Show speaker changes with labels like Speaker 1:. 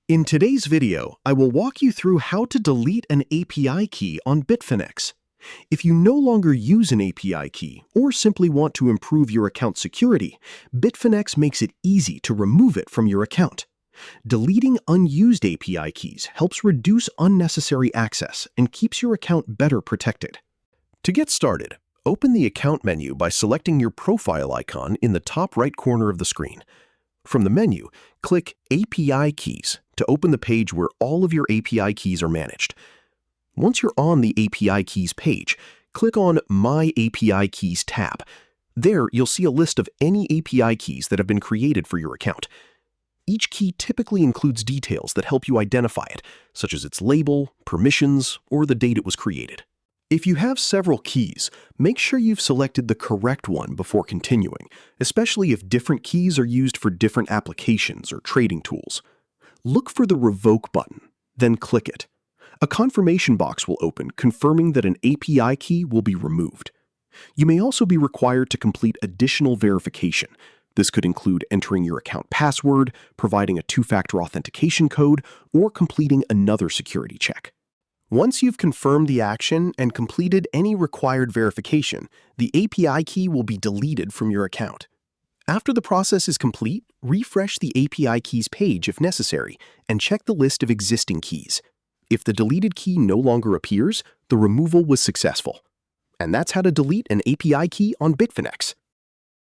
Speaker 1: In today's video, I will walk you through how to delete an API key on Bitfinex. If you no longer use an API key or simply want to improve your account security, Bitfinex makes it easy to remove it from your account. Deleting unused API keys helps reduce unnecessary access and keeps your account better protected. To get started, open the Account menu by selecting your profile icon in the top right corner of the screen. From the menu, click API Keys to open the page where all of your API keys are managed. Once you're on the API Keys page, click on My API Keys tab. There, you'll see a list of any API keys that have been created for your account. Each key typically includes details that help you identify it, such as its label, permissions, or the date it was created. If you have several keys, make sure you've selected the correct one before continuing, especially if different keys are used for different applications or trading tools. Look for the Revoke button, then click it. A confirmation box will open confirming that an API key will be removed. You may also be required to complete additional verification. This could include entering your account password, providing a two-factor authentication code, or completing another security check. Once you've confirmed the action and completed any required verification, the API key will be deleted from your account. After the process is complete, refresh the API keys page if necessary and check the list of existing keys. If the deleted key no longer appears, the removal was successful. And that's how to delete an API key on Bitfinex.